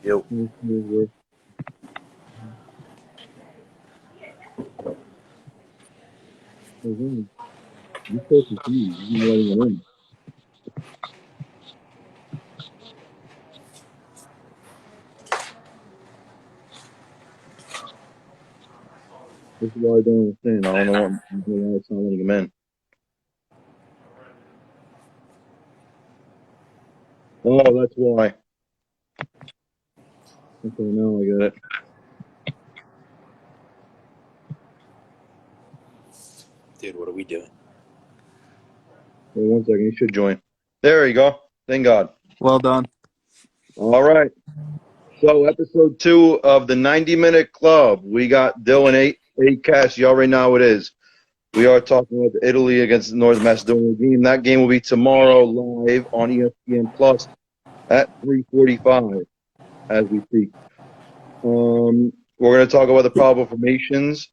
Yo. You so confused. You letting it in. This is why I don't understand. I don't know why it's not letting him in. Oh, that's why. Okay, now I get it. Dude, what are we doing? Wait 1 second. He should join. There you go. Thank God. Well done. All right. So, episode 2 of the 90-minute club. We got Dylan 8 cast. You already know how it is. We are talking about Italy against the North Macedonia game. That game will be tomorrow live on ESPN Plus at 3:45 as we speak. We're going to talk about the probable formations.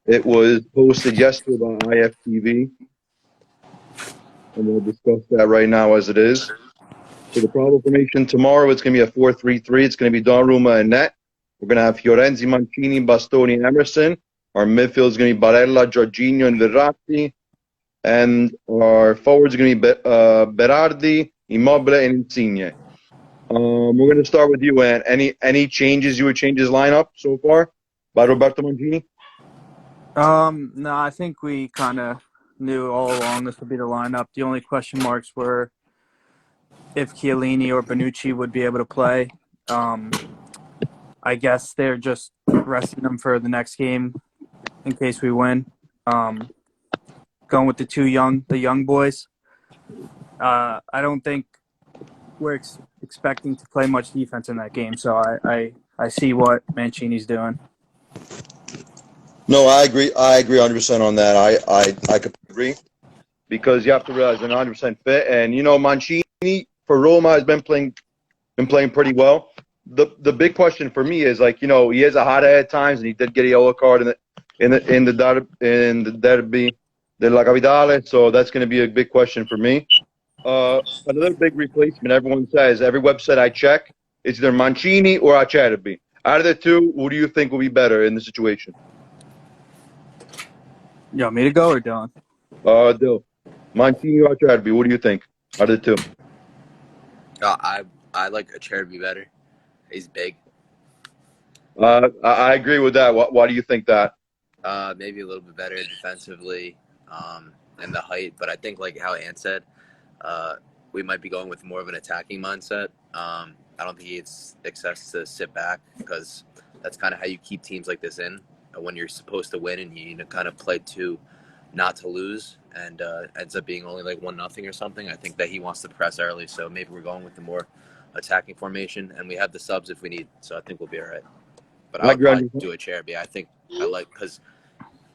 It was posted yesterday by IFTV, and we'll discuss that right now as it is. So the probable formation tomorrow, it's going to be a 4-3-3. It's going to be Donnarumma and net. We're going to have Fiorenzi, Mancini, Bastoni, Emerson. Our midfield is going to be Barella, Jorginho, and Verratti. And our forwards are going to be Berardi, Immobile, and Insigne. We're going to start with you, Ann. Any changes you would change his lineup so far by Roberto Mancini? No, I think we kind of knew all along this would be the lineup. The only question marks were if Chiellini or Bonucci would be able to play. I guess they're just resting them for the next game in case we win. Going with the young boys. I don't think we're expecting to play much defense in that game, so I see what Mancini's doing. No, I agree. I agree 100% on that. I could agree because you have to realize they're 100% fit, and Mancini for Roma has been playing pretty well. The big question for me is he is a hot head at times, and he did get a yellow card in the derby della Capitale, so that's going to be a big question for me. Another big replacement. Everyone says every website I check, it's either Mancini or Acerbi. Out of the two, who do you think will be better in the situation? You want me to go or Dylan? Dill. Mancini or Acerbi, what do you think? Out of the two? I like Acerbi better. He's big. I agree with that. Why do you think that? Maybe a little bit better defensively, and the height. But I think, like how Ant said, we might be going with more of an attacking mindset. I don't think it's excess to sit back because that's kind of how you keep teams like this in when you're supposed to win and you need to kind of play to not to lose and ends up being only like 1-0 or something. I think that he wants to press early, so maybe we're going with the more attacking formation, and we have the subs if we need, so I think we'll be all right. But I would probably do Acerbi. Because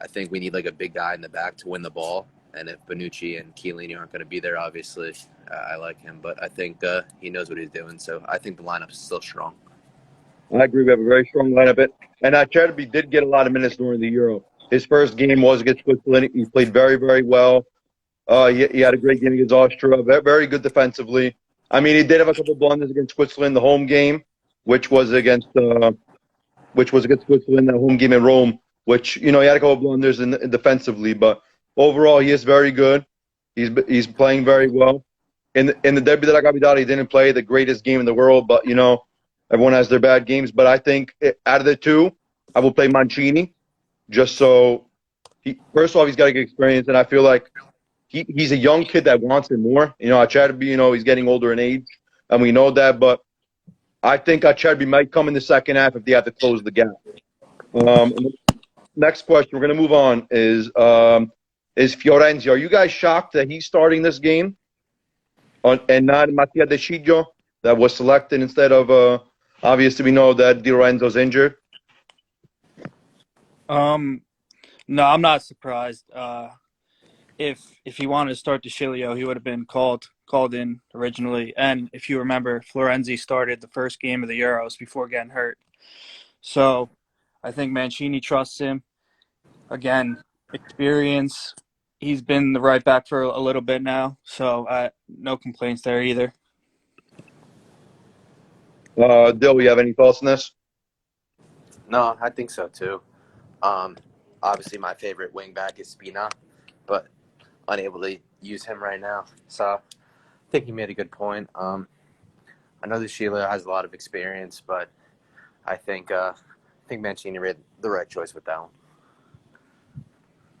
I think we need like a big guy in the back to win the ball, and if Bonucci and Chiellini aren't going to be there, obviously, I like him. But I think he knows what he's doing, so I think the lineup is still strong. I agree. We have a very strong lineup. And Acerbi did get a lot of minutes during the Euro. His first game was against Switzerland. He played very, very well. He had a great game against Austria. Very, very good defensively. I mean, he did have a couple of blunders against Switzerland, the home game, which was against Switzerland, the home game in Rome, which, he had a couple of blunders defensively. But overall, he is very good. He's playing very well. In the Derby della Capitale, he didn't play the greatest game in the world, but, everyone has their bad games. But I think out of the two, I will play Mancini just so first of all, he's got to get experience. And I feel like he's a young kid that wants it more. Acerbi, he's getting older in age, and we know that. But I think Acerbi might come in the second half if they have to close the gap. Next question, we're going to move on, is Fiorenzi. Are you guys shocked that he's starting this game and not Mattia De Sciglio that was selected instead of obviously we know that Di Lorenzo's injured? No, I'm not surprised. If he wanted to start De Sciglio, he would have been called in originally. And if you remember, Florenzi started the first game of the Euros before getting hurt. So I think Mancini trusts him. Again, experience. He's been the right back for a little bit now, so no complaints there either. Dill, you have any thoughts on this? No, I think so too. Obviously, my favorite wingback is Spina, but unable to use him right now. So I think he made a good point. I know that Sheila has a lot of experience, but I think Mancini made the right choice with that one.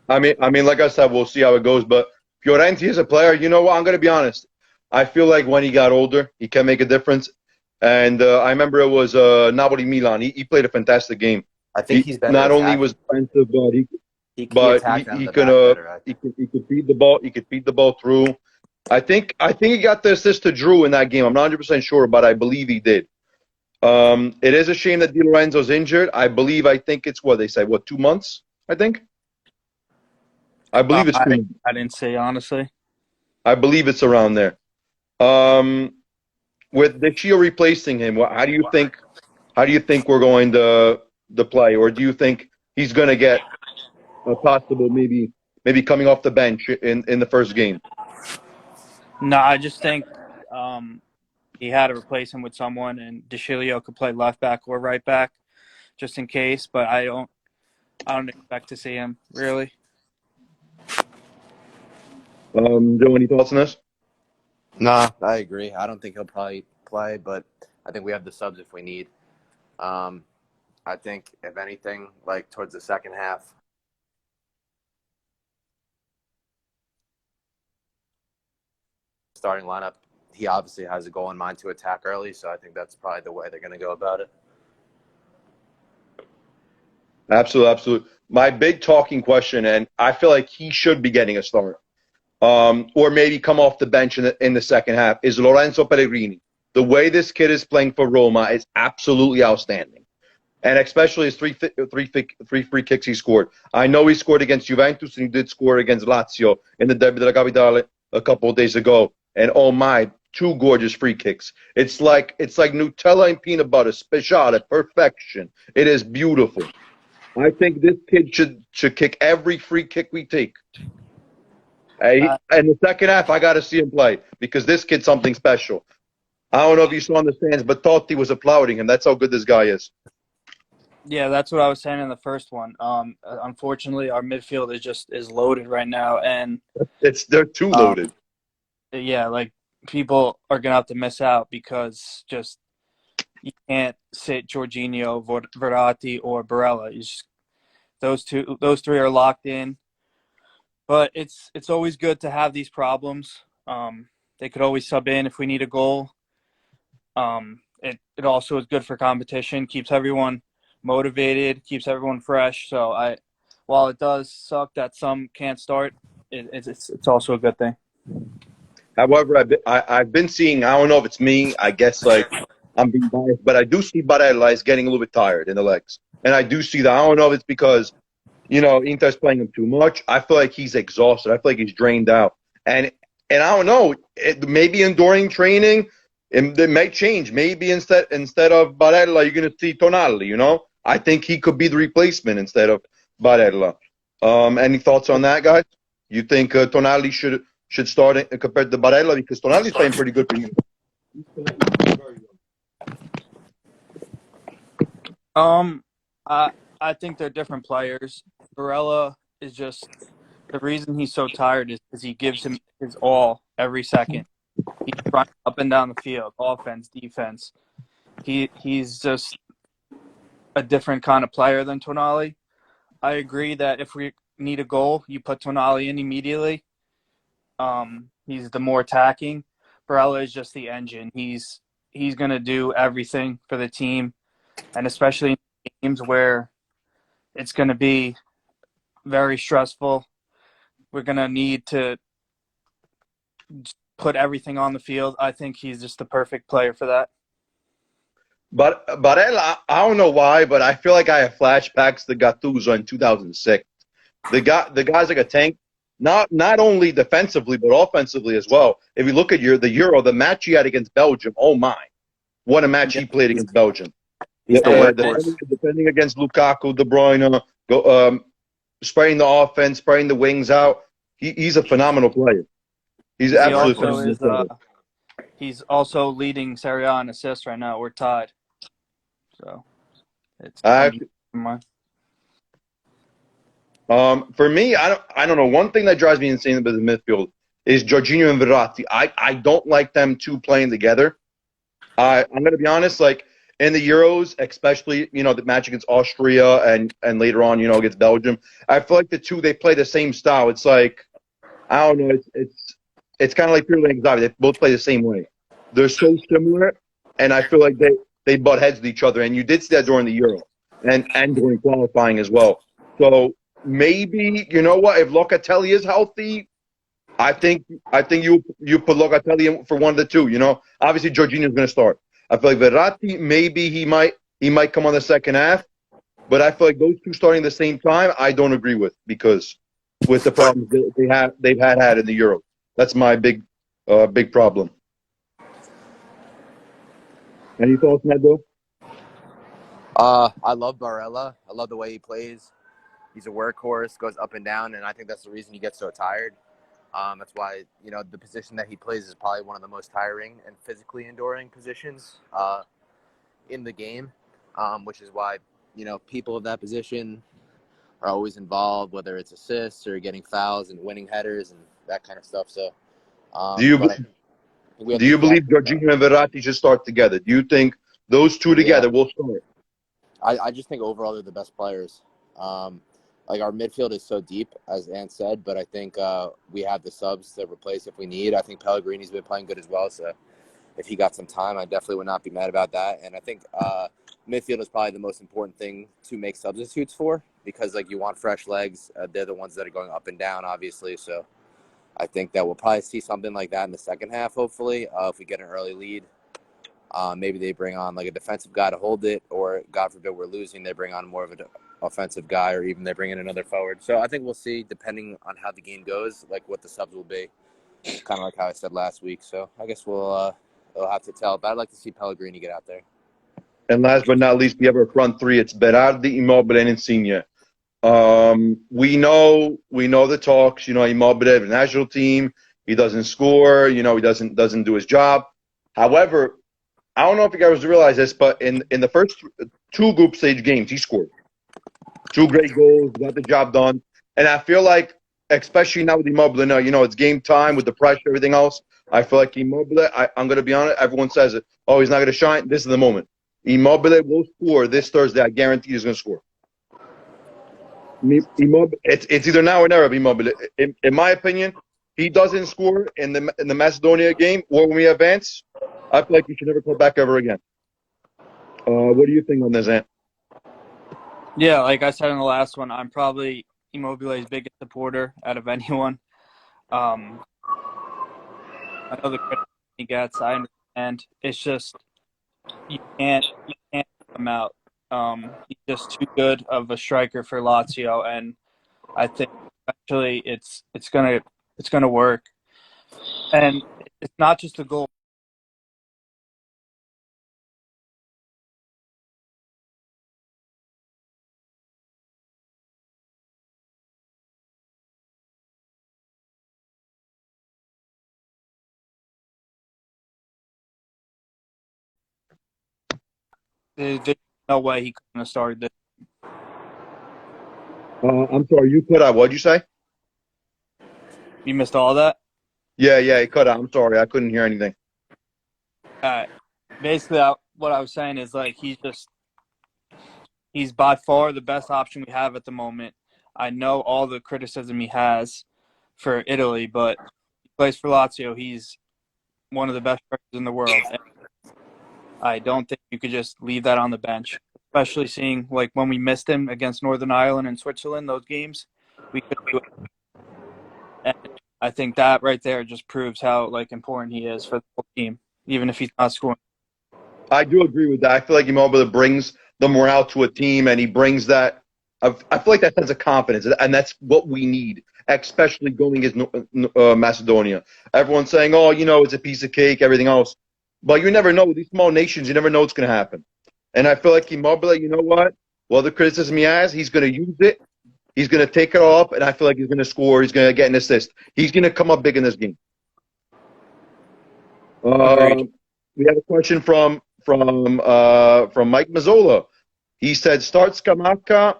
I mean, like I said, we'll see how it goes. But Fiorenzi is a player. You know what? I'm going to be honest. I feel like when he got older, he can make a difference. And I remember it was Napoli Milan. He played a fantastic game. I think he's better. Not only was defensive, he could he could feed the ball. He could feed the ball through. I think he got the assist to Drew in that game. I'm not 100% sure, but I believe he did. It is a shame that Di Lorenzo's injured. I think it's what they say. What, 2 months? I think. I believe it's 2 months. I didn't say, honestly. I believe it's around there. With Deschio replacing him, how do you think we're going to play, or do you think he's going to get a possible maybe coming off the bench in the first game? No, I just think he had to replace him with someone, and Deschilio could play left back or right back, just in case. But I don't expect to see him really. Joe, any thoughts on this? No, I agree. I don't think he'll probably play, but I think we have the subs if we need. I think, if anything, like towards the second half, starting lineup, he obviously has a goal in mind to attack early, so I think that's probably the way they're going to go about it. Absolutely. My big talking question, and I feel like he should be getting a start, or maybe come off the bench in the second half, is Lorenzo Peregrini. The way this kid is playing for Roma is absolutely outstanding, and especially his three free kicks he scored. I know he scored against Juventus, and he did score against Lazio in the Derby della Capitale a couple of days ago. And oh my, 2 gorgeous free kicks. It's like Nutella and peanut butter, speciale, perfection. It is beautiful. I think this kid should kick every free kick we take. In the second half, I got to see him play because this kid's something special. I don't know if you saw in the stands, but Totti was applauding him. That's how good this guy is. Yeah, that's what I was saying in the first one. Unfortunately, our midfield is loaded right now, and they're too loaded. Yeah, like people are gonna have to miss out because just you can't sit Jorginho, Verratti, or Barella. Those three are locked in. But it's always good to have these problems. They could always sub in if we need a goal. It also is good for competition, keeps everyone motivated, keeps everyone fresh. So while it does suck that some can't start, it's also a good thing. However, I've been seeing, I don't know if it's me, I guess like I'm being biased, but I do see Barella is getting a little bit tired in the legs. And I do see that. I don't know if it's because, Inter's playing him too much. I feel like he's exhausted. I feel like he's drained out. And I don't know, maybe during training, it may change. Maybe instead of Barella, you're going to see Tonali, I think he could be the replacement instead of Barella. Any thoughts on that, guys? You think Tonali should start compared to Barella, because Tonali's playing pretty good for you? I think they're different players. Barella is just the reason he's so tired is because he gives him his all every second. He's running up and down the field, offense, defense. He's just a different kind of player than Tonali. I agree that if we need a goal, you put Tonali in immediately. He's the more attacking. Barella is just the engine. He's going to do everything for the team, and especially in games where it's going to be very stressful. We're going to need to put everything on the field. I think he's just the perfect player for that. But Barella, I don't know why, but I feel like I have flashbacks to Gattuso in 2006. The guy's like a tank. Not only defensively, but offensively as well. If you look at the match he had against Belgium, oh my. What a match he played against Belgium. Defending against Lukaku, De Bruyne, spraying the offense, spraying the wings out. He's a phenomenal player. He's absolutely phenomenal player. He's also leading Serie A in assists right now. We're tied. So it's something to keep in mind. For me, I don't know. One thing that drives me insane about the midfield is Jorginho and Verratti. I don't like them two playing together. I'm going to be honest, like in the Euros, especially, the match against Austria and later on, against Belgium, I feel like the two, they play the same style. It's like, I don't know, it's kind of like purely anxiety. They both play the same way. They're so similar, and I feel like they butt heads with each other. And you did see that during the Euro and during qualifying as well. So maybe, you know what, if Locatelli is healthy, I think you put Locatelli in for one of the two. Obviously Jorginho is going to start. I feel like Verratti, maybe he might come on the second half, but I feel like those two starting at the same time, I don't agree with, because with the problems they've had in the Euro. That's my big problem. Any thoughts, Nedo? I love Barella. I love the way he plays. He's a workhorse, goes up and down, and I think that's the reason he gets so tired. That's why, the position that he plays is probably one of the most tiring and physically enduring positions in the game, which is why, people in that position are always involved, whether it's assists or getting fouls and winning headers and that kind of stuff. So, Do you do you believe Jorginho and Verratti should start together? Do you think those two together will start? I just think overall they're the best players. Like our midfield is so deep, as Ant said, but I think we have the subs to replace if we need. I think Pellegrini's been playing good as well, so if he got some time, I definitely would not be mad about that. And I think midfield is probably the most important thing to make substitutes for, because you want fresh legs. They're the ones that are going up and down, obviously. So I think that we'll probably see something like that in the second half, hopefully, if we get an early lead. Maybe they bring on a defensive guy to hold it, or God forbid we're losing, they bring on more of an offensive guy, or even they bring in another forward. So I think we'll see, depending on how the game goes, what the subs will be. Kind of like how I said last week. So I guess we'll have to tell. But I'd like to see Pellegrini get out there. And last but not least, we have our front three. It's Berardi, Immobile, and Insigne. We know the talks. Immobile, the national team, he doesn't score. He doesn't do his job. However, I don't know if you guys realize this, but in the first two group stage games, he scored 2 great goals, got the job done. And I feel like, especially now with Immobile, it's game time with the pressure, everything else. I feel like Immobile, I'm going to be honest, everyone says it, oh, he's not going to shine. This is the moment. Immobile will score this Thursday. I guarantee he's going to score. Immobile, it's either now or never, Immobile. In my opinion, he doesn't score in the Macedonia game or when we advance, I feel like he should never come back ever again. What do you think on this, Ant? Yeah, like I said in the last one, I'm probably Immobile's biggest supporter out of anyone. I know the credit he gets. I understand. It's just you can't put him out. He's just too good of a striker for Lazio, and I think eventually it's gonna work. And it's not just a goal. There's no way he couldn't have started this. I'm sorry, you cut out. What'd you say? You missed all of that? Yeah, he cut out. I'm sorry, I couldn't hear anything. Basically, what I was saying is he's by far the best option we have at the moment. I know all the criticism he has for Italy, but he plays for Lazio. He's one of the best players in the world. And I don't think you could just leave that on the bench, especially seeing when we missed him against Northern Ireland and Switzerland, those games, we could do it. And I think that right there just proves how important he is for the whole team, even if he's not scoring. I do agree with that. I feel like Immobile brings the morale to a team, and he brings that. I feel like that sense of confidence, and that's what we need, especially going against Macedonia. Everyone's saying, "Oh, it's a piece of cake, everything else," but you never know. These small nations, you never know what's going to happen. And I feel like Immobile, you know what? Well, the criticism he has, he's going to use it. He's going to take it all up, and I feel like he's going to score. He's going to get an assist. He's going to come up big in this game. Agreed. We have a question from Mike Mazzola. He said, "Start Scamacca.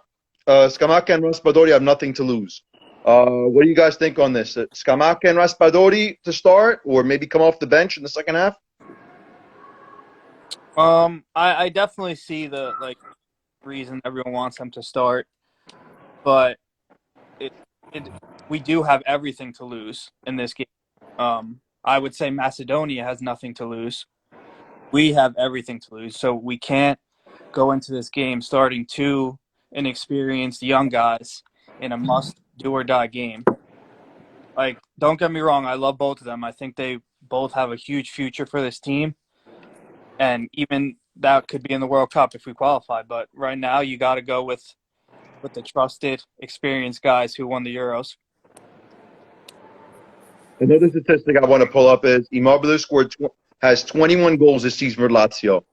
Scamacca and Raspadori have nothing to lose." What do you guys think on this? Scamacca and Raspadori to start, or maybe come off the bench in the second half? I definitely see the reason everyone wants them to start, but it, we do have everything to lose in this game. I would say Macedonia has nothing to lose. We have everything to lose, so we can't go into this game starting two inexperienced young guys in a must do or die game. Like, don't get me wrong, I love both of them. I think they both have a huge future for this team, and even that could be in the World Cup if we qualify. But right now, you got to go with the trusted, experienced guys who won the Euros. Another statistic I want to pull up is Immobile has 21 goals this season for Lazio,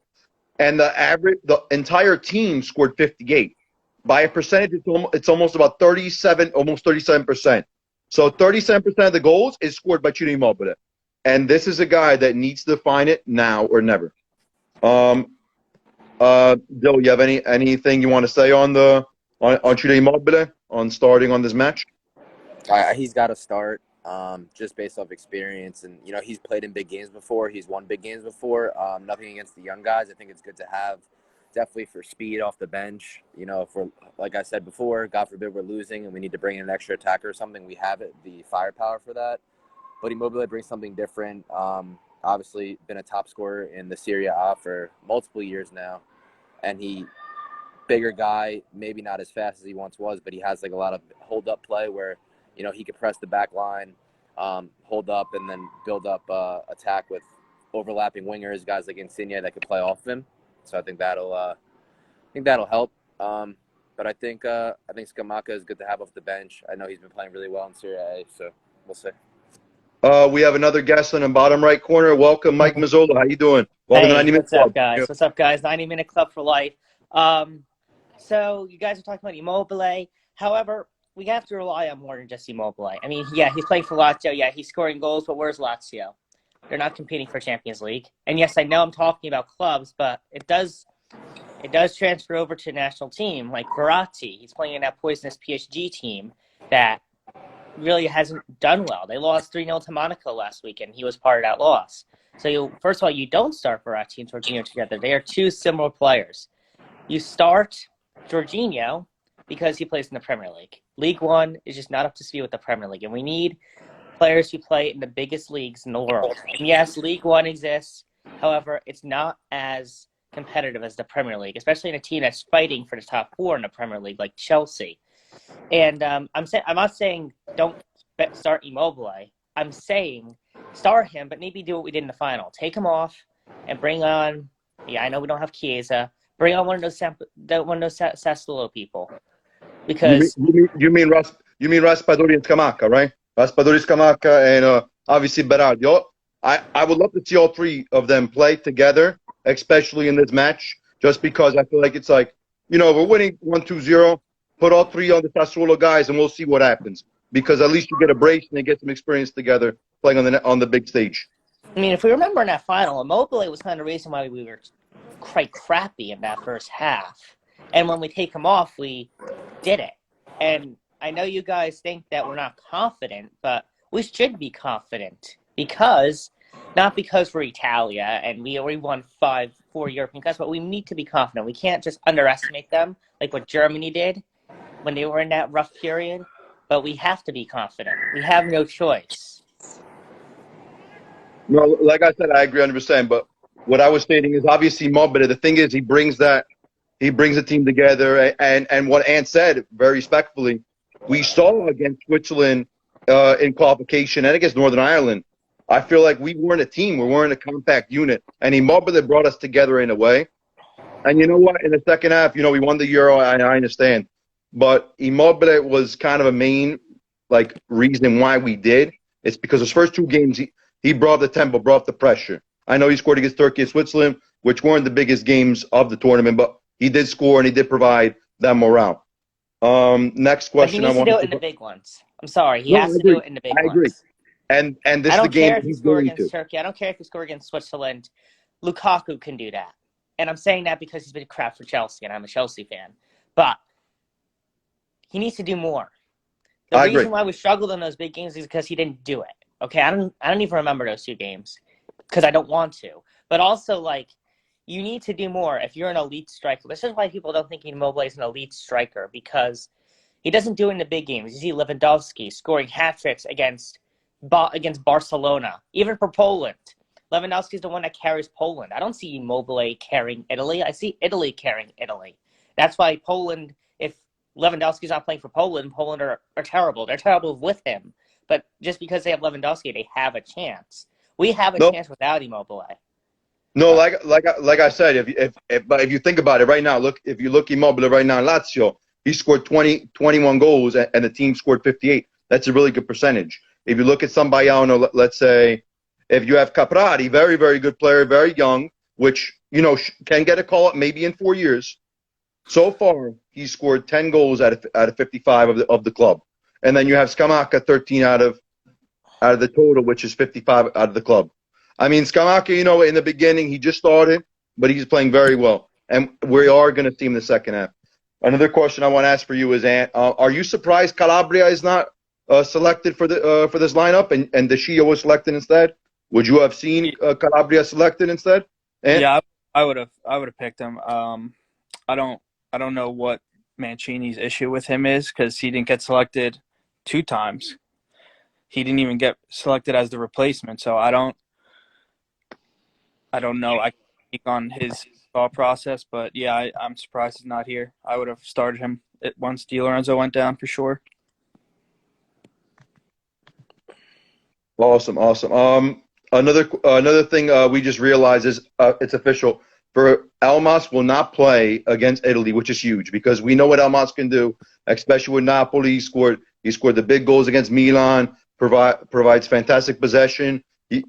and the entire team scored 58. By a percentage, it's almost about 37, almost 37%. So 37% of the goals is scored by Ciro Immobile, and this is a guy that needs to find it now or never. Dill, you have anything you want to say on Ciro Immobile on starting on this match? He's got to start, just based off experience, and he's played in big games before. He's won big games before. Nothing against the young guys. I think it's good to have, definitely for speed off the bench. If we're, like I said before, God forbid we're losing and we need to bring in an extra attacker or something, we have the firepower for that. But Immobile brings something different. Obviously, been a top scorer in the Serie A for multiple years now, and bigger guy, maybe not as fast as he once was, but he has a lot of hold up play where he could press the back line, hold up, and then build up attack with overlapping wingers, guys like Insigne that could play off him. So I think that'll help. But I think Scamacca is good to have off the bench. I know he's been playing really well in Serie A, so we'll see. We have another guest in the bottom right corner. Welcome, Mike Mazzola. How you doing? Welcome to 90 Minute what's Club. up, guys? What's up, guys? 90-minute club for life. So you guys are talking about Immobile. However, we have to rely on more than just Immobile. I mean, yeah, he's playing for Lazio. Yeah, he's scoring goals, but where's Lazio? They're not competing for Champions League. And yes, I know I'm talking about clubs, but it does transfer over to national team. Like Verratti, he's playing in that poisonous PSG team that really hasn't done well. They lost 3-0 to Monaco last weekend. He was part of that loss. So first of all, you don't start Verratti and Jorginho together. They are two similar players. You start Jorginho because he plays in the Premier League. League One is just not up to speed with the Premier League, and we need players who play in the biggest leagues in the world. And yes, League One exists. However, it's not as competitive as the Premier League, especially in a team that's fighting for the top four in the Premier League, like Chelsea. And I'm not saying don't start Immobile. I'm saying start him, but maybe do what we did in the final. Take him off and bring on. Yeah, I know we don't have Chiesa. Bring on one of those Sassuolo people. Because you mean Raspadori and Scamacca, right? Raspadori, Scamacca, and obviously Berardi. I would love to see all three of them play together, especially in this match, just because I feel like it's we're winning 1-2-0. Put all three on the Sassuolo guys, and we'll see what happens. Because at least you get a brace and they get some experience together playing on the big stage. I mean, if we remember in that final, Immobile was kind of the reason why we were quite crappy in that first half. And when we take him off, we did it. And I know you guys think that we're not confident, but we should be confident not because we're Italia and we already won 4 European Cups, but we need to be confident. We can't just underestimate them like what Germany did when they were in that rough period. But we have to be confident. We have no choice. No, like I said, I agree 100%. But what I was stating is obviously Mobile. The thing is, he brings the team together. And what Ant said, very respectfully, we saw against Switzerland in qualification and against Northern Ireland. I feel like we weren't a team. We weren't a compact unit. And Immobile brought us together in a way. And you know what? In the second half, we won the Euro. I understand. But Immobile was kind of a main reason why we did. It's because his first two games, he brought the tempo, brought the pressure. I know he scored against Turkey and Switzerland, which weren't the biggest games of the tournament, but he did score and he did provide that morale. Next question. But he needs to do it in the big ones. I'm sorry. He has to do it in the big ones. and this I is the don't game care that if you he's score going against to. Turkey. I don't care if you score against Switzerland. Lukaku can do that. And I'm saying that because he's been crap for Chelsea, and I'm a Chelsea fan. But he needs to do more. The I agree. reason why we struggled in those big games is because he didn't do it. Okay, I don't even remember those 2 games because I don't want to. But also, like, you need to do more if you're an elite striker. This is why people don't think Immobile is an elite striker, because he doesn't do it in the big games. You see Lewandowski scoring hat tricks against Barcelona, even for Poland. Lewandowski is the one that carries Poland. I don't see Immobile carrying Italy. I see Italy carrying Italy. That's why Poland, if Lewandowski's not playing for Poland, Poland are terrible. They're terrible with him. But just because they have Lewandowski, they have a chance. We have a No, chance without Immobile. no, like I said, if you think about it right now, if you look Immobile right now in Lazio, he scored 21 goals and the team scored 58. That's a really good percentage. If you look at somebody, I don't know, let's say, if you have Caprari, very, very good player, very young, which, can get a call up maybe in 4 years. So far, he scored 10 goals out of 55 of the club. And then you have Scamacca, 13 out of the total, which is 55 out of the club. I mean, Scamacca, in the beginning, he just started, but he's playing very well. And we are going to see him in the second half. Another question I want to ask for you is, Ant, are you surprised Calabria is not selected for this lineup and De Gea was selected instead? Would you have seen Calabria selected instead? Ant? Yeah, I would have picked him. I don't know what Mancini's issue with him is, because he didn't get selected 2 times. He didn't even get selected as the replacement. So I don't know. I can't speak on his thought process, but yeah, I'm surprised he's not here. I would have started him once Di Lorenzo went down for sure. Awesome. Another thing we just realized is it's official. For Elmas will not play against Italy, which is huge because we know what Elmas can do, especially with Napoli. He scored the big goals against Milan. Provides fantastic possession.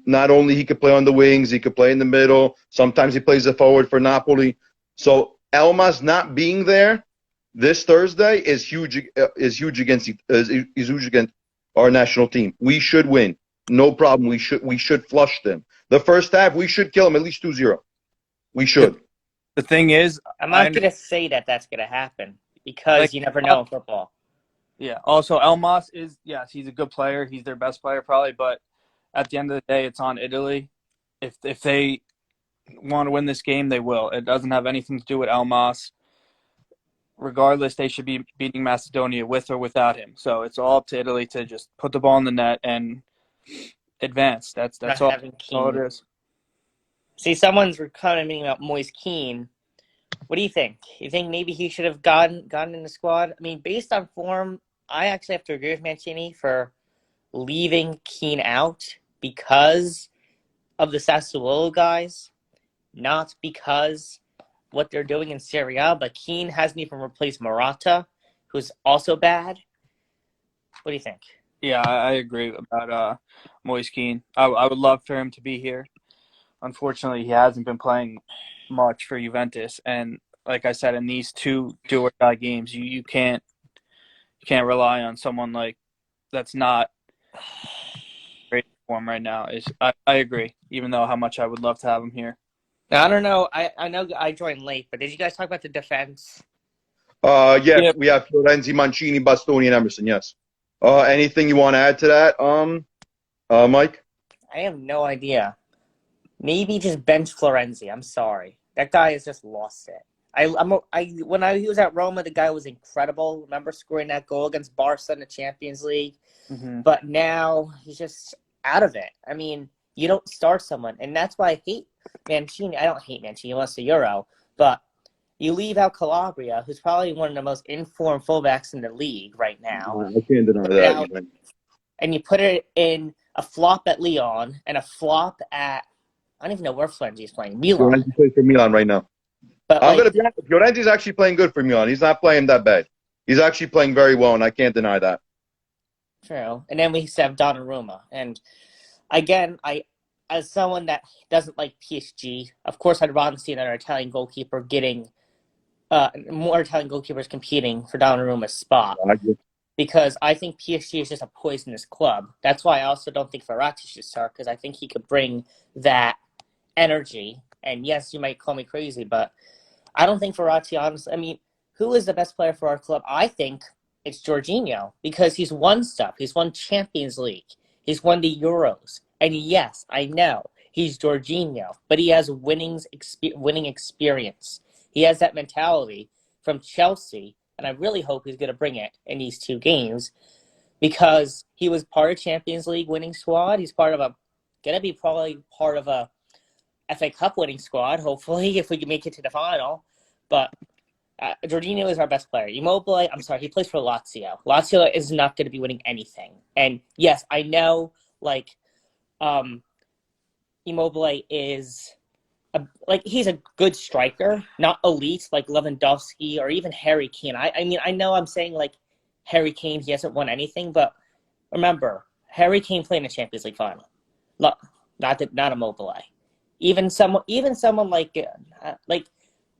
Not only he could play on the wings, he could play in the middle. Sometimes he plays the forward for Napoli. So Elmas not being there this Thursday is huge. Is huge against our national team. We should win. No problem. We should flush them. The first half, we should kill them at least 2-0. We should. The thing is, I'm not going to say that that's going to happen because you never know in football. Yeah. Also, Elmas is, yes, he's a good player. He's their best player probably, but at the end of the day, it's on Italy. If they want to win this game, they will. It doesn't have anything to do with Elmas. Regardless, they should be beating Macedonia with or without him. So it's all up to Italy to just put the ball in the net and advance. That's all it is. See, someone's commenting about Moise Keane. What do you think? You think maybe he should have gotten in the squad? I mean, based on form, I actually have to agree with Mancini for leaving Keane out because of the Sassuolo guys, not because what they're doing in Serie A, but Keane hasn't even replaced Morata, who's also bad. What do you think? Yeah, I agree about Moise Keane. I would love for him to be here. Unfortunately, he hasn't been playing much for Juventus, and like I said, in these 2 do-or-die games, you can't rely on someone like that's not great form right now. I agree, even though how much I would love to have him here. Now, I don't know. I know I joined late, but did you guys talk about the defense? Yeah, we have Florenzi, Mancini, Bastoni, and Emerson. Yes. Anything you want to add to that, Mike? I have no idea. Maybe just bench Florenzi. I'm sorry. That guy has just lost it. When he was at Roma, the guy was incredible. Remember scoring that goal against Barca in the Champions League? Mm-hmm. But now he's just out of it. I mean, you don't start someone, and that's why I hate Mancini. I don't hate Mancini. He wants the Euro, but you leave out Calabria, who's probably one of the most informed fullbacks in the league right now. I can't deny that. And you put it in a flop at Lyon and a flop at, I don't even know where Florenzi's playing. Milan. Florenzi plays for Milan right now. But I'm going to be honest. Florenzi's actually playing good for Milan. He's not playing that bad. He's actually playing very well, and I can't deny that. True. And then we have Donnarumma. And again, as someone that doesn't like PSG, of course I'd rather see another Italian goalkeeper getting more Italian goalkeepers competing for Donnarumma's spot. because I think PSG is just a poisonous club. That's why I also don't think Verratti should start, because I think he could bring that energy. And yes, you might call me crazy, but I don't think Verratti, honestly, I mean, who is the best player for our club? I think it's Jorginho, because he's won stuff. He's won Champions League. He's won the Euros. And yes, I know he's Jorginho, but he has winning experience. He has that mentality from Chelsea, and I really hope he's going to bring it in these 2 games, because he was part of Champions League winning squad. He's going to be probably part of a FA Cup winning squad, hopefully, if we can make it to the final. But Jorginho is our best player. Immobile, I'm sorry, he plays for Lazio. Lazio is not going to be winning anything. And yes, I know, Immobile is he's a good striker, not elite like Lewandowski or even Harry Kane. I mean, I know I'm saying Harry Kane, he hasn't won anything, but remember, Harry Kane played in a Champions League final. Not Immobile. Even someone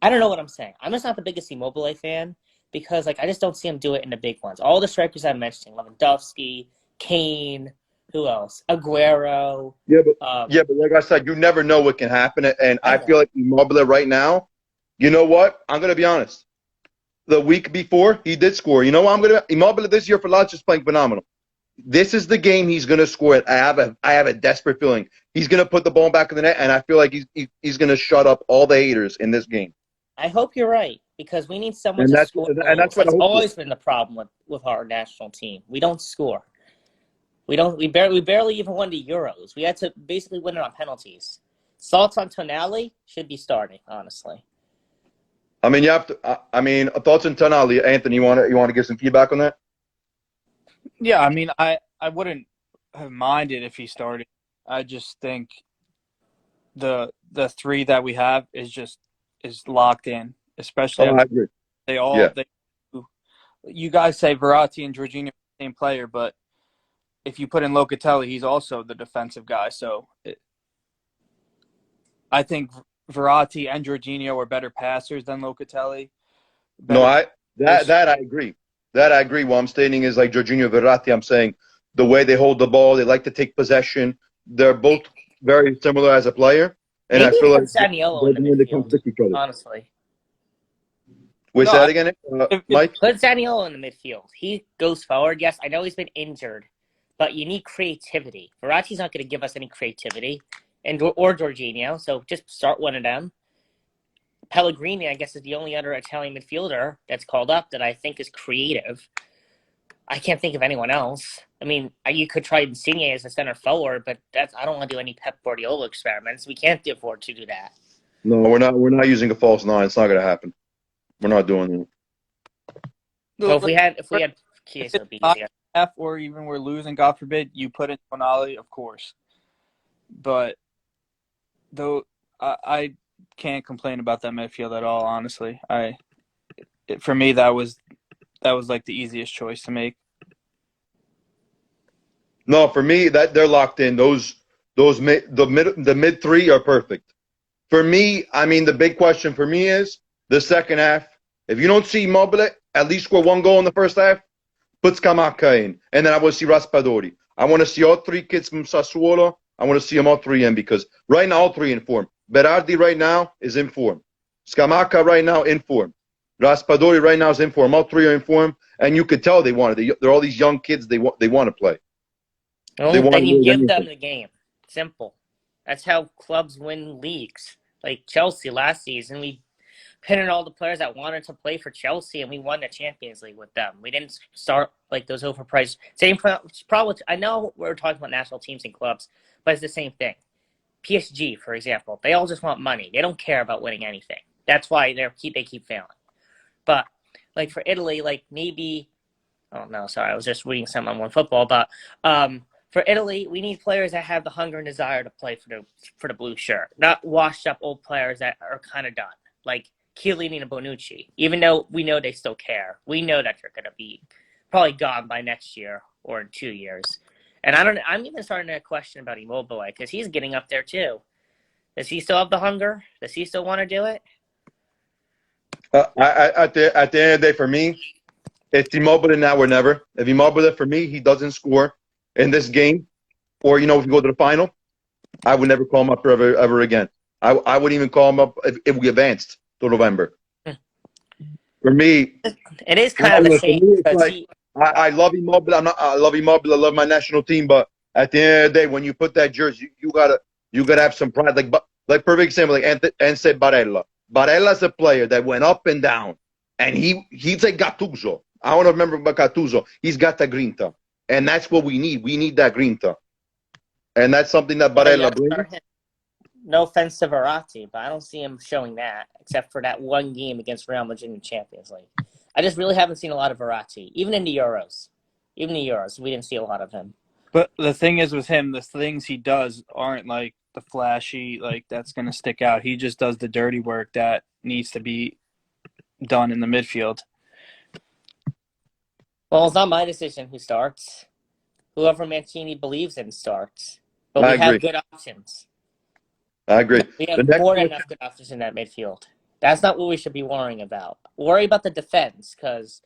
I don't know what I'm saying. I'm just not the biggest Immobile fan, because I just don't see him do it in the big ones. All the strikers I'm mentioning, Lewandowski, Kane, who else? Aguero. Yeah, but like I said, you never know what can happen, and I feel like Immobile right now. You know what? I'm gonna be honest. The week before, he did score. You know what? Immobile this year for Lazio is playing phenomenal. This is the game he's gonna score it. I have a desperate feeling he's gonna put the ball back in the net, and I feel like he's gonna shut up all the haters in this game. I hope you're right, because we need someone to score goals. And that's always been the problem with our national team. We don't score. We barely even won the Euros. We had to basically win it on penalties. Thoughts on Tonali? Should be starting, honestly. I mean, you have to. Thoughts on Tonali, Anthony? You want to give some feedback on that? Yeah, I mean, I wouldn't have minded if he started. I just think the 3 that we have is locked in, especially. I agree. You guys say Verratti and Jorginho are the same player, but if you put in Locatelli, he's also the defensive guy. So I think Verratti and Jorginho are better passers than Locatelli. That I agree. That I agree. What I'm stating is Jorginho, Verratti. I'm saying the way they hold the ball, they like to take possession. They're both very similar as a player, and maybe I feel like Zaniolo in the midfield, honestly. Wait, say that again, Mike? Put Zaniolo in the midfield. He goes forward. Yes, I know he's been injured, but you need creativity. Verratti's not going to give us any creativity, or Jorginho, so just start one of them. Pellegrini, I guess, is the only other Italian midfielder that's called up that I think is creative. I can't think of anyone else. I mean, you could try Insigne as a center forward, but I don't want to do any Pep Guardiola experiments. We can't afford to do that. No, we're not using a false 9. It's not going to happen. We're not doing that. So if we had Chiesa, it'd be easier. Or even we're losing, God forbid, you put in Tonali, of course. But though I can't complain about that midfield at all, honestly. For me, that was the easiest choice to make. No, for me, that they're locked in. The mid 3 are perfect. For me, I mean, the big question for me is the second half. If you don't see Immobile at least score 1 goal in the first half, put Scamacca in, and then I want to see Raspadori. I want to see all 3 kids from Sassuolo. I want to see them all 3 in, because right now all 3 in form. Berardi right now is in form. Scamacca right now in form. Raspadori right now is in form. All 3 are in form, and you could tell they want it. They're all these young kids. They want to play. Then you give them the game. Simple. That's how clubs win leagues. Like Chelsea last season, we pinned all the players that wanted to play for Chelsea, and we won the Champions League with them. We didn't start those overpriced. Same problem. I know we're talking about national teams and clubs, but it's the same thing. PSG, for example, they all just want money. They don't care about winning anything. That's why they keep failing. But for Italy, maybe, oh no, sorry, I was just reading something on OneFootball. But for Italy, we need players that have the hunger and desire to play for the blue shirt, not washed up old players that are kind of done, like Chiellini and Bonucci. Even though we know they still care, we know that they're going to be probably gone by next year or in 2 years. And I'm even starting to question about Immobile, because he's getting up there too. Does he still have the hunger? Does he still want to do it? At the end of the day, for me, It's Immobile now or never. If Immobile, for me, he doesn't score in this game, or, if you go to the final, I would never call him up ever again. I wouldn't even call him up if we advanced to November. For me, It is kind of a listen, shame for me, it's because like, I love Immobile. I love Immobile. I love my national team. But at the end of the day, when you put that jersey, you gotta have some pride. Like perfect example, like Anse Barella. Barella's a player that went up and down, and he's like Gattuso. I want to remember about Gattuso. He's got the grinta, and that's what we need. We need that grinta, and that's something that Barella brings. no offense to Verratti, but I don't see him showing that except for that one game against Real Madrid in the Champions League. I just really haven't seen a lot of Verratti, even in the Euros. Even the Euros, we didn't see a lot of him. But the thing is with him, the things he does aren't like the flashy, like that's going to stick out. He just does the dirty work that needs to be done in the midfield. Well, it's not my decision who starts. Whoever Mancini believes in starts. But I we have agree. good options. I agree. We The have next more than question- enough good options in that midfield. That's not what we should be worrying about. Worry about the defense, because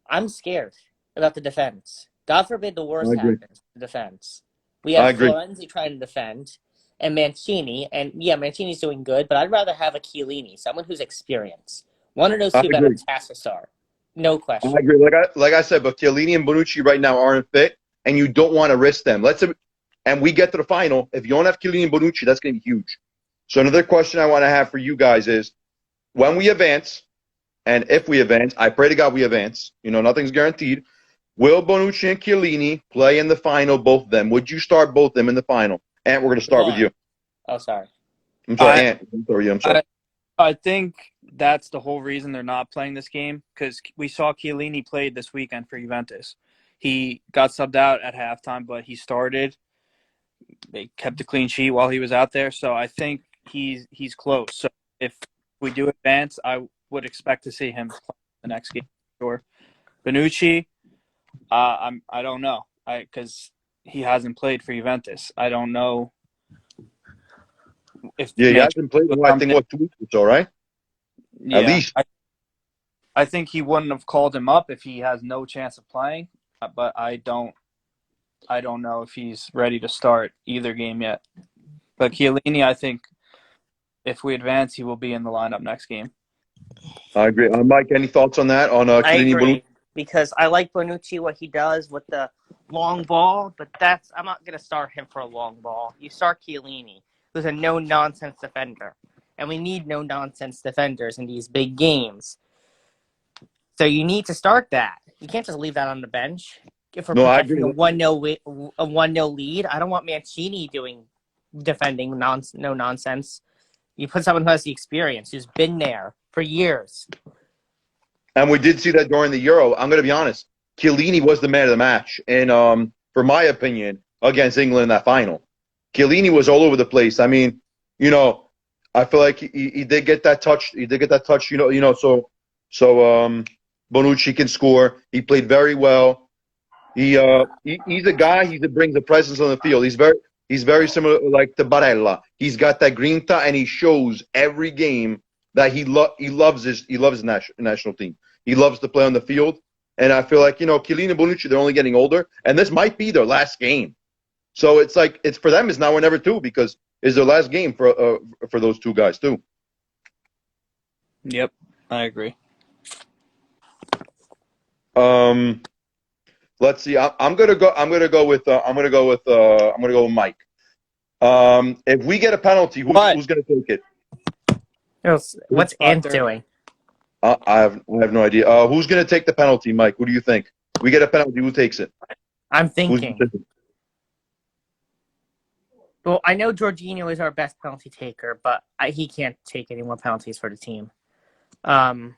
I'm scared about the defense. God forbid the worst I agree. happens. The defense. We I have agree. Florenzi trying to defend, and Mancini, and yeah, Mancini's doing good, but I'd rather have a Chiellini, someone who's experienced. One of those I two better agree. pass a star. No I question. agree. Like I said, but Chiellini and Bonucci right now aren't fit, and you don't want to risk them. And we get to the final. If you don't have Chiellini and Bonucci, that's going to be huge. So another question I want to have for you guys is, when we advance, and if we advance, I pray to God we advance. Nothing's guaranteed. Will Bonucci and Chiellini play in the final, both of them? Would you start both of them in the final? Ant, we're going to start with you. Oh, sorry. I'm sorry, Ant. I'm sorry. I think that's the whole reason they're not playing this game, because we saw Chiellini played this weekend for Juventus. He got subbed out at halftime, but he started. They kept a clean sheet while he was out there, so I think he's close. So if we do advance, I would expect to see him play the next game. Sure. Bonucci, I don't know, because he hasn't played for Juventus. I don't know if Yeah, he hasn't played in, I think, 2 weeks or so, right? Yeah, At least. I think he wouldn't have called him up if he has no chance of playing, but I don't know if he's ready to start either game yet. But Chiellini, I think if we advance, he will be in the lineup next game. I agree. Mike, any thoughts on that? On I Chiellini agree, Bonucci? because I like Bonucci, what he does with the long ball, but I'm not going to start him for a long ball. You start Chiellini, who's a no-nonsense defender, and we need no-nonsense defenders in these big games. So you need to start that. You can't just leave that on the bench. If we're protecting a 1-0 lead, I don't want Mancini defending no nonsense. You put someone who has the experience, who's been there for years. And we did see that during the Euro. I'm going to be honest. Chiellini was the man of the match. And for my opinion, against England in that final. Chiellini was all over the place. I mean, I feel like he did get that touch. He did get that touch, so Bonucci can score. He played very well. He's a guy. He brings a presence on the field. He's very similar like to Barella. He's got that grinta, and he shows every game that he loves his national team. He loves to play on the field, and I feel like Chiellini and Bonucci, they're only getting older, and this might be their last game. So it's like it's for them. It's now or never too, because it's their last game for those two guys too. Yep, I agree. Let's see. I'm gonna go with Mike. If we get a penalty, who's gonna take it? What's Ant doing? I have no idea. Who's gonna take the penalty, Mike? Who do you think? We get a penalty. Who takes it? I'm thinking. Well, I know Jorginho is our best penalty taker, but he can't take any more penalties for the team. Or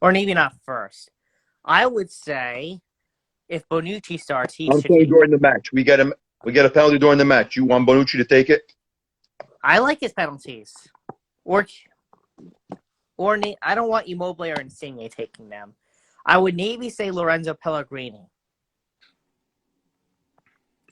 maybe not first. I would say if Bonucci starts, I'm saying during the match. We get a penalty during the match. You want Bonucci to take it? I like his penalties. Or I don't want Immobile or Insigne taking them. I would maybe say Lorenzo Pellegrini.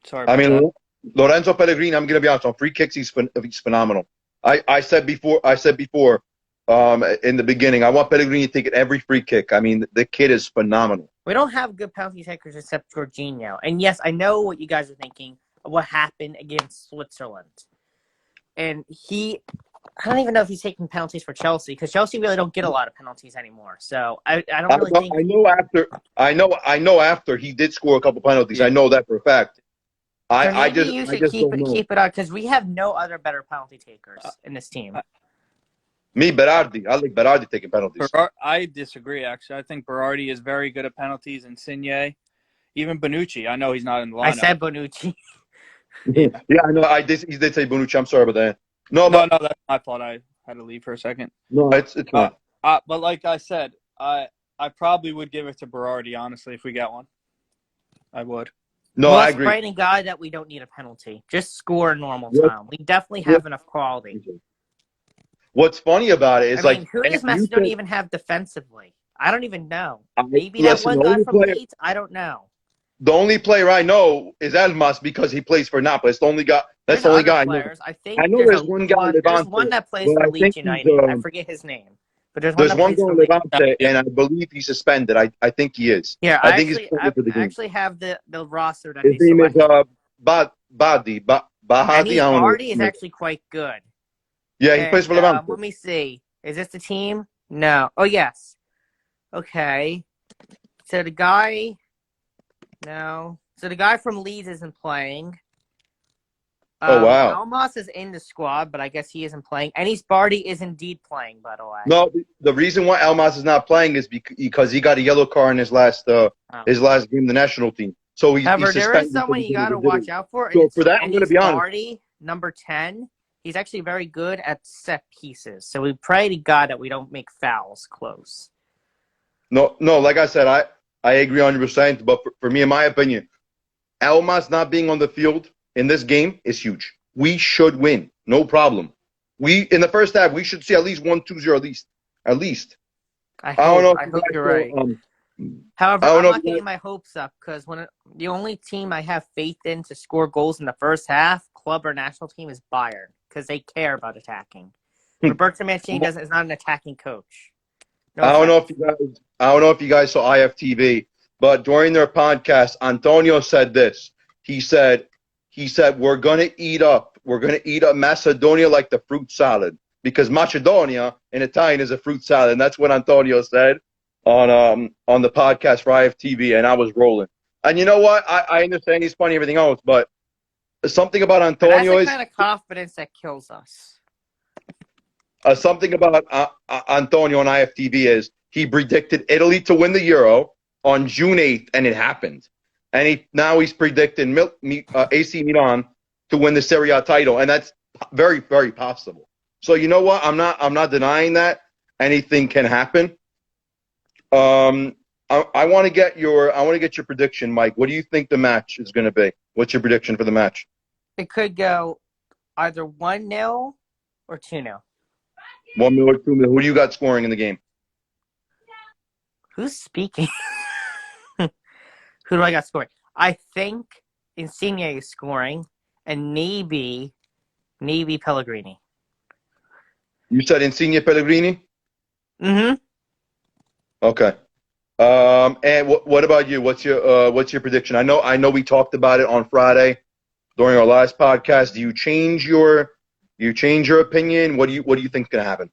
Sorry. I mean, Lorenzo Peregrini, I'm going to be honest, on free kicks, he's phenomenal. I said before, in the beginning, I want Pellegrini to take it every free kick. I mean, the kid is phenomenal. We don't have good penalty takers except Jorginho. And yes, I know what you guys are thinking of what happened against Switzerland. And I don't even know if he's taking penalties for Chelsea because Chelsea really don't get a lot of penalties anymore. So I don't really think. I know after he did score a couple penalties. Yeah. I know that for a fact. So I maybe you should keep don't it up because we have no other better penalty takers in this team. Me, Berardi. I like Berardi taking penalties. I disagree, actually. I think Berardi is very good at penalties, and Insigne, even Bonucci. I know he's not in the lineup. I said Bonucci. Yeah, I know. He did say Bonucci. I'm sorry about that. No, that's my fault. I had to leave for a second. No, it's fine. But like I said, I probably would give it to Berardi, honestly, if we get one. I would. No, I agree. Let's pray to God that we don't need a penalty. Just score a normal time. We definitely have enough quality. What's funny about it is who does Macedonia even have defensively? I don't even know. Maybe that one guy from Leeds? I don't know. The only player I know is Elmas because he plays for Napoli. It's the only guy. That's the only guy I know. I know there's one guy. There's one that plays for Leeds United. I forget his name. But there's one guy in Levante, and I believe he's suspended. I think he is. Yeah, I think he's actually have the roster that his name is Badi. Bardi is actually quite good. Yeah, he plays for Levante. Let me see. Is this the team? No. Oh, yes. Okay. So the guy... No. So the guy from Leeds isn't playing. Oh, wow. Elmas is in the squad, but I guess he isn't playing. And Bardi is indeed playing, by the way. No, the reason why Elmas is not playing is because he got a yellow card in his last game, the national team. So he's However, suspended. there is someone you got to watch out for. So for that, I'm going to be honest. Bardi, number 10. He's actually very good at set pieces. So we pray to God that we don't make fouls close. No, like I said, I agree 100%. But for me, in my opinion, Elmas not being on the field in this game is huge. We should win. No problem. In the first half, we should see at least 1-2-0 at least. I hope you're right. However, I'm not getting my hopes up because the only team I have faith in to score goals in the first half, club or national team, is Bayern because they care about attacking. Roberto Mancini is not an attacking coach. I don't know if you guys saw IFTV, but during their podcast, Antonio said this. He said we're gonna eat up Macedonia like the fruit salad because Macedonia in Italian is a fruit salad, and that's what Antonio said on the podcast for IFTV, and I was rolling. And you know what? I understand he's funny, everything else, but something about Antonio that's the kind of confidence that kills us. Something about Antonio on IFTV is he predicted Italy to win the Euro on June 8th, and it happened. And now he's predicting AC Milan to win the Serie A title, and that's very, very possible. So you know what? I'm not denying that anything can happen. I want to get your prediction, Mike. What do you think the match is going to be? What's your prediction for the match? It could go either 1-0 or 2-0. 1-0 or 2-0. Who do you got scoring in the game? Who's speaking? Who do I got scoring? I think Insigne is scoring, and maybe Pellegrini. You said Insigne, Pellegrini? Mm-hmm. Okay. And what about you? What's your prediction? I know we talked about it on Friday during our last podcast. Do you change your opinion? What do you think is gonna happen?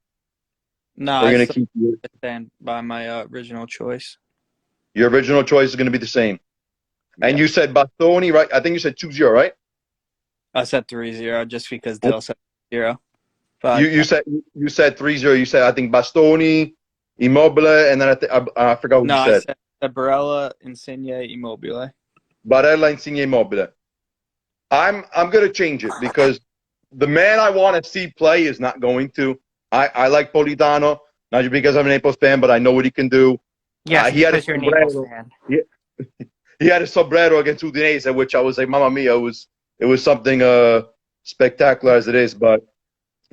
No, I stand by my original choice. Your original choice is gonna be the same. Yeah. And you said Bastoni, right? I think you said 2-0, right? I said 3-0 just because Dill said 0. You said 3-0. You said I think Bastoni, Immobile, and then I forgot what you said. No, I said Barella, Insigne, Immobile. Barella, Insigne, Immobile. I'm gonna change it because the man I want to see play is not going to. I like Politano, not just because I'm an Naples fan, but I know what he can do. Yeah, he had a sombrero. He had a sombrero against Udinese, which I was like, Mamma Mia! It was something spectacular as it is. But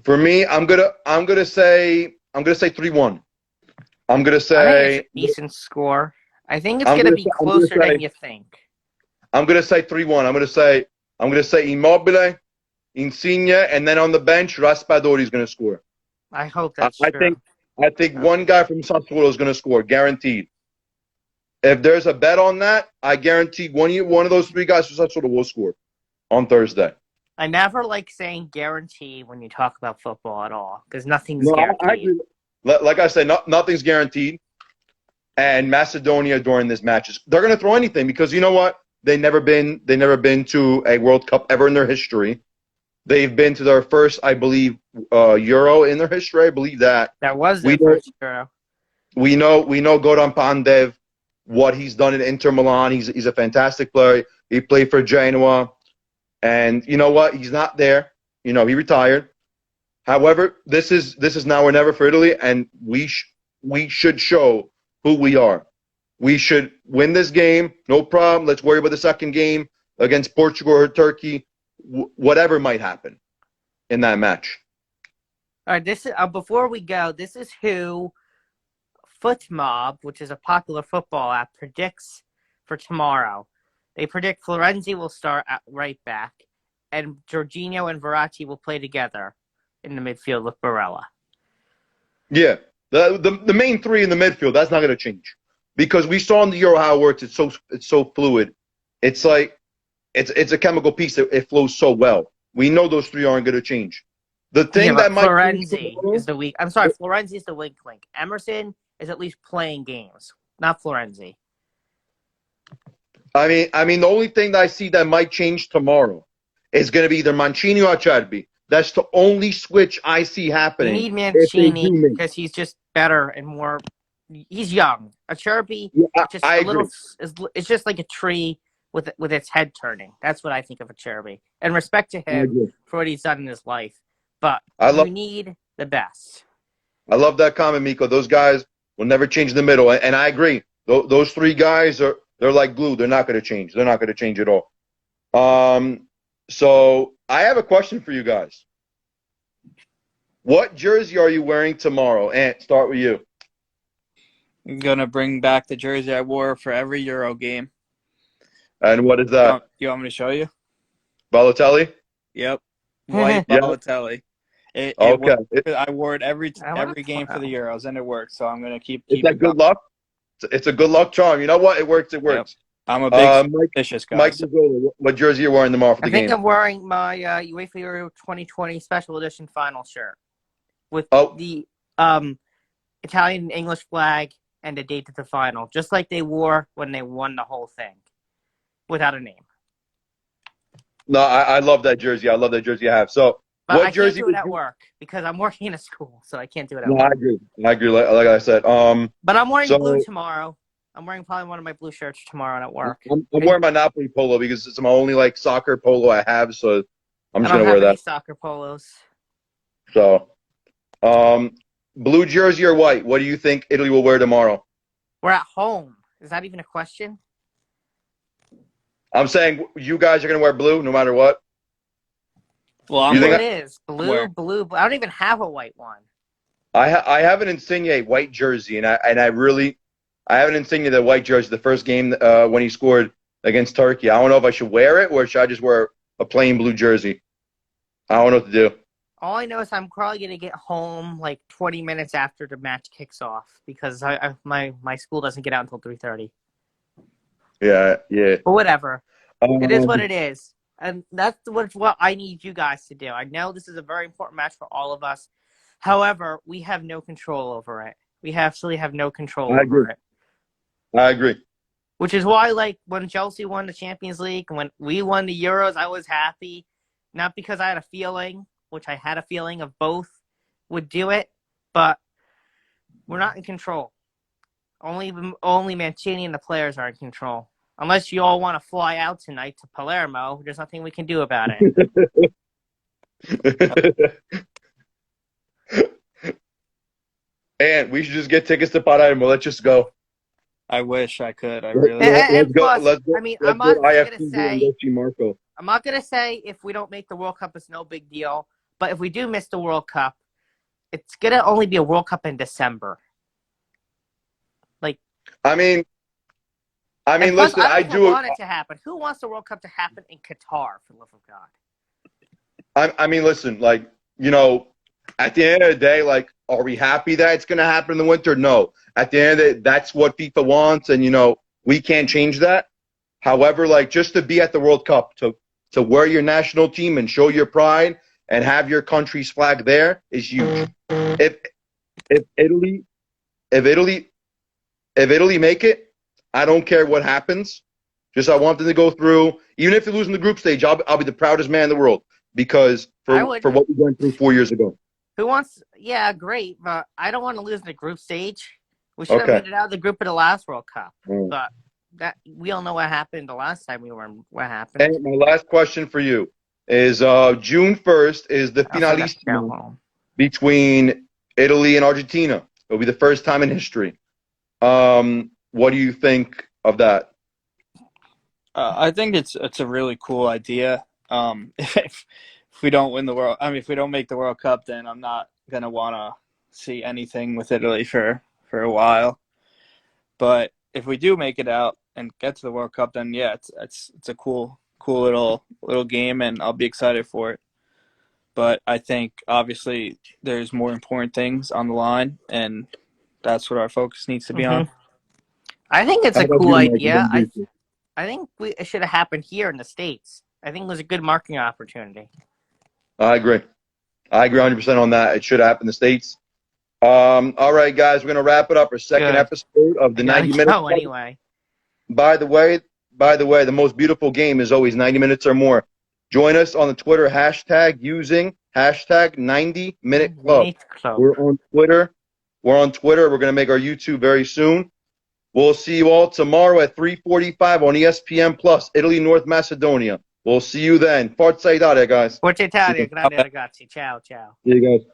for me, I'm gonna say 3-1. I'm gonna say I think it's a decent score. I think it's gonna be closer than you think. I'm gonna say 3-1. I'm gonna say Immobile, Insigne, and then on the bench, Raspadori is gonna score. I hope that's true. I think one guy from Sassuolo is gonna score, guaranteed. If there's a bet on that, I guarantee one of those three guys for Sassuolo will score on Thursday. I never like saying guarantee when you talk about football at all because nothing's No, I guaranteed. agree. Like I said, nothing's guaranteed. And Macedonia during this match they're going to throw anything because you know what? They never been to a World Cup ever in their history. They've been to their first, I believe, Euro in their history. I believe that. That was their first Euro. We know Goran Pandev, what he's done in Inter Milan. He's a fantastic player. He played for Genoa. And you know what? He's not there. He retired. However, this is now or never for Italy, and we should show who we are. We should win this game, no problem. Let's worry about the second game against Portugal or Turkey, whatever might happen in that match. All right, this is before we go. This is who FootMob, which is a popular football app, predicts for tomorrow. They predict Florenzi will start at right back, and Jorginho and Verratti will play together in the midfield with Barella. Yeah, the main three in the midfield, that's not going to change. Because we saw in the Euro how it works. It's so fluid. It's like it's a chemical piece that it flows so well. We know those three aren't going to change. The thing that might Florenzi is the weak. I'm sorry, Florenzi is the weak link. Emerson is at least playing games, not Florenzi. I mean, the only thing that I see that might change tomorrow is going to be either Mancini or Acerbi. That's the only switch I see happening. You need Mancini because he's just better and more. He's young. Acerbi, it's just like a tree with its head turning. That's what I think of Acerbi. And respect to him for what he's done in his life. But you need the best. I love that comment, Miko. Those guys will never change in the middle, and I agree. Those three guys they're like glue. They're not going to change. They're not going to change at all. So I have a question for you guys. What jersey are you wearing tomorrow? Ant, start with you. I'm going to bring back the jersey I wore for every Euro game. And what is that? You want me to show you? Balotelli? Yep. White Balotelli. I wore it every game for the Euros, and it worked. So I'm going to keep Is that good luck? It's a good luck charm. You know what? It works. It works. Yep. I'm a big superstitious guy. Mike, what jersey are you wearing tomorrow for the game? I think I'm wearing my UEFA Euro 2020 Special Edition final shirt with the Italian and English flag and a date to the final, just like they wore when they won the whole thing, without a name. No, I love that jersey. I love that jersey I have. So, but what jersey? I can't do it at work because I'm working in a school, so I can't do it at I work. agree. Like I said. But I'm wearing blue tomorrow. I'm wearing probably one of my blue shirts tomorrow at work. I'm wearing my Napoli polo because it's my only soccer polo I have, so I'm just gonna wear that. I don't have any soccer polos. So, blue jersey or white? What do you think Italy will wear tomorrow? We're at home. Is that even a question? I'm saying you guys are gonna wear blue no matter what. Well, it is blue. I don't even have a white one. I have an Insigne white jersey, and I have an Insigne the white jersey. The first game when he scored against Turkey. I don't know if I should wear it or should I just wear a plain blue jersey. I don't know what to do. All I know is I'm probably gonna get home 20 minutes after the match kicks off because my school doesn't get out until 3:30. Yeah. But whatever. It is what it is. And that's what I need you guys to do. I know this is a very important match for all of us. However, we have no control over it. We absolutely have no control over it. I agree. Which is why, when Chelsea won the Champions League, when we won the Euros, I was happy. Not because I had a feeling, which I had a feeling of both would do it, but we're not in control. Only Mancini and the players are in control. Unless you all want to fly out tonight to Palermo, there's nothing we can do about it. And we should just get tickets to Palermo. Let's just go. I wish I could. I really. Let's go. I mean, I'm not gonna say if we don't make the World Cup, it's no big deal. But if we do miss the World Cup, it's gonna only be a World Cup in December. Listen, I do want it to happen. Who wants the World Cup to happen in Qatar? For the love of God. Listen, at the end of the day, are we happy that it's going to happen in the winter? No. At the end of the day, that's what FIFA wants, and We can't change that. However, like just to be at the World Cup, to wear your national team and show your pride and have your country's flag there is huge. If if Italy if Italy if Italy make it, I don't care what happens. Just I want them to go through. Even if they lose in the group stage, I'll be the proudest man in the world because I for would. what we went through 4 years ago. Who wants? Yeah, great, but I don't want to lose in the group stage. We should have Okay. made it out of the group of the last World Cup, Mm. but that we all know what happened the last time we were. What happened? And my last question for you is June 1st is the I also got to go finalissimo home. between Italy and Argentina. It'll be the first time in history. What do you think of that? I think it's a really cool idea. If we don't win the world, I mean, if we don't make the World Cup, then I'm not gonna want to see anything with Italy for a while. But if we do make it out and get to the World Cup, then yeah, it's a cool little game, and I'll be excited for it. But I think obviously there's more important things on the line, and that's what our focus needs to be on. I think it's How a about cool you, Mike? idea. What do you I think it should have happened here in the States. I think it was a good marketing opportunity. I agree. I agree 100% on that. It should happen in the States. All right, guys, we're going to wrap it up. Our second Good. episode of the I gotta 90 minutes. go anyway. By the way, the most beautiful game is always 90 minutes or more. Join us on the Twitter hashtag using hashtag 90-minute club. We're on Twitter. We're going to make our YouTube very soon. We'll see you all tomorrow at 3:45 on ESPN Plus, Italy, North Macedonia. We'll see you then. Forza Italia, guys. Forza Italia, grande ragazzi. Ciao, ciao. See you guys.